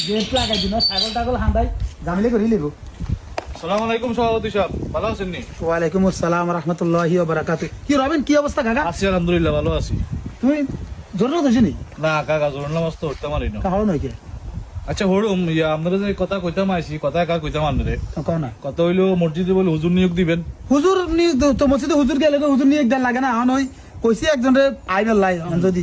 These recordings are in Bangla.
গেট লাগাই দিন ছাগল টাগল হাঁদাই জামিলে করে লিব। আসসালামু আলাইকুম সভাপতি সাহেব, ভালো আছেন নি? ওয়ালাইকুম আসসালাম রাহমাতুল্লাহি ওয়া বারাকাতুহু। কি রবেন, কি অবস্থা কাকা? আছি আলহামদুলিল্লাহ, ভালো আছি। তুমি জরুরত হইছে নি? না কাকা, জোর নামাজ তো উঠতে পারি না। কাহো নয় কে? আচ্ছা হরুম, আপনারা যে কথা কইতাম আইছি, কথা একা কইতাম আনরে। কও না। কথা হইলো মসজিদে বলে হুজুর নিয়োগ দিবেন। হুজুর নি তো মসজিদে হুজুর গেলে হুজুর নিয়ে একদম লাগে না হন হই কইছি একজনের আইবেল লাই যদি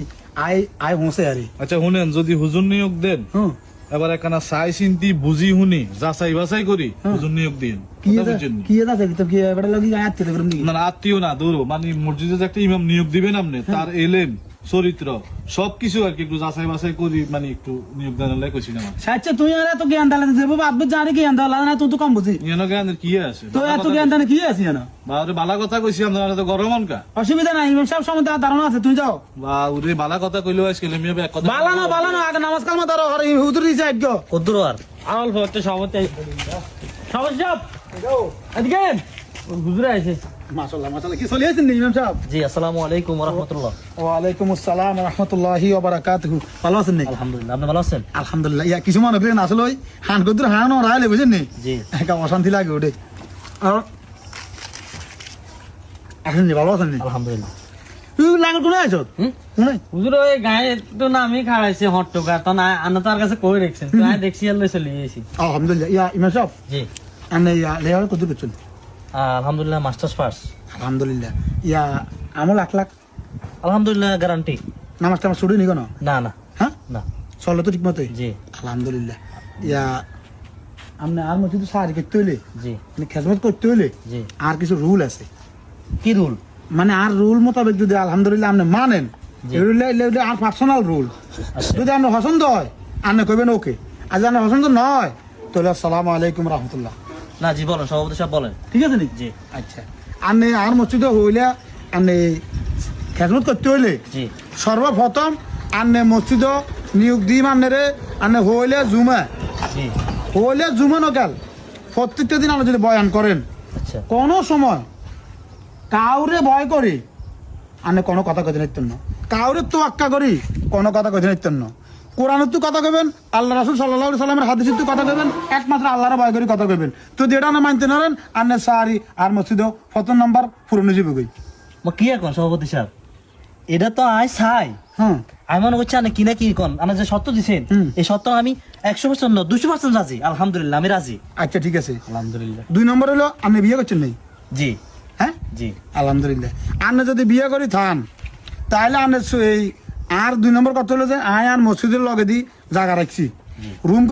আই হোসে আরে। আচ্ছা শুনেন, যদি হুজুর নিয়োগ দেন হুম এবার একখানা চাই চিন্তি বুঝি শুনি যাচাই বাছাই করি হুজুর নিয়োগ দিন। কি কথা বুঝছেন নি? কি আছে তো কি এবারে লাগি আত্মীয় করুম নি? না আত্মীয় না, দূর মানে মসজিদে যে একটা ইমাম নিয়োগ দিবেন আপনি, তার এলেম চরিত্র সবকিছু আর কি একটু যাচাই বাছাই করি, মানে একটু নিয়োগ দেওয়ার লাই কইছি না। আচ্ছা তুই আর এত জ্ঞান দালা যে বাবা আব্বু জানি জ্ঞান দালা না তুই তো কম বুঝি। ইয়ানো জ্ঞানের কি আছে? তো এত জ্ঞান দানে কি আছে না? বারে বালা কথা কইছি, আপনারা তো গরম আনকা। অসুবিধা নাই, ইমাম সাহেব সম্বন্ধে ধারণা আছে, তুই যাও। বা ওরে বালা কথা কইলো আজকাল আমি এক কথা বালা না আগে নামাজ কালমা ধরো আর হুজুর দিছে আজ্ঞ কদ্দুর আর অল্প একটা সভাপতি সমস্যা এদিকে হুজুরে আছে। মাশাআল্লাহ মাশাআল্লাহ। কি চলে আছেন ইমাম সাহেব? জি আসসালামু আলাইকুম ওয়া রাহমাতুল্লাহ। ওয়া আলাইকুম আসসালাম ওয়া রাহমাতুল্লাহি ওয়া বারাকাতুহু। ভালো আছেন নি? আলহামদুলিল্লাহ, আপনি ভালো আছেন? আলহামদুলিল্লাহ। ইয়া কিছু মনে করেন আসলে ওই হান কদ্দুর হান রাইলে বুঝেন নি? জি একা অশান্তি লাগে ওঠে। আর আছেন নি? ভালো আছেন নি? আলহামদুলিল্লাহ। তুই লাঙ্গল কোনে আছো? শুনে হুজুর ওই গায়ে তো নামি খাড়াইছে হট্টকা তো না আনা তার কাছে কই রাখছেন তো আমি দেখছি আর লই চলে এসেছি। আলহামদুলিল্লাহ। ইয়া ইমাম সাহেব জি আনে ইয়া লেয়ার কদ্দুর করছেন? আলহামদুলিল্লাহ মাস্টার্স পাস। আলহামদুলিল্লাহ। ইয়া আমল লাখ আলহামদুলিল্লাহ গ্যারান্টি। নামাজটা আমার ছুটি নি কেন? না না হ্যাঁ না। চলো তো ঠিক মতোই। জি আলহামদুলিল্লাহ। ইয়া আপনি আর মধ্যে তো সাহায্য করতে হইলে জি মানে খেজমত করতে হইলে জি। আর কিছু রুল আছে, কি রুল? মানে আর রুল মোতাবেক যদি আলহামদুলিল্লাহ আপনি মানেন জি। এগুলো আর পার্সোনাল রুল। আচ্ছা যদি আপনার পছন্দ হয় আপনি কইবেন ওকে, আর যদি আপনার পছন্দ নয় তাহলে আসসালামু আলাইকুম রহমতুল্লাহ। না জি বলেন সভাপতি সাহেব বলেন। ঠিক আছে নি? জি আচ্ছা আপনি আর মসজিদে হইলে আপনি খেজমত করতে হইলে জি সর্বপ্রথম আপনি মসজিদ নিয়োগ দিম আপনারে আপনি হইলে জুমা জি। হইলে জুমা নকাল প্রত্যেকটা দিন আপনি যদি বয়ান করেন আচ্ছা কোনো সময় কাউরে ভয় করি আপনি কোনো কথা কইতে নিতেন না, কাউরে তো আক্কা করি কোনো কথা কইতে নিতেন না। কোরআনের তো কথা কইবেন, আল্লাহ রাসূল সাল্লাল্লাহু আলাইহি সাল্লামের হাদিসের তো কথা কইবেন, একমাত্র আল্লাহর ভয় করি কথা কইবেন। যদি এটা না মানতে নারেন আপনি সারি আর মসজিদ প্রথম নাম্বার পুরনো যাবে কই। কি এখন সভাপতি সাহেব এটা তো আই চাই হ্যাঁ আমি মনে করছি আপনি কিনা কি কন আপনি যে সত্য দিচ্ছেন এই সত্য আমি 100% না 200% রাজি। আলহামদুলিল্লাহ আমি রাজি। আচ্ছা ঠিক আছে। আলহামদুলিল্লাহ। 2 নম্বর হলো আপনি বিয়ে করছেন নাই? জি হ্যাঁ জি আলহামদুলিল্লাহ। আপনি যদি বিয়ে করি থান তাহলে আপনি এই আর 2 নম্বর কথা হলো যে আয় আর মসজিদের লগে দি জায়গা রাখছি রুম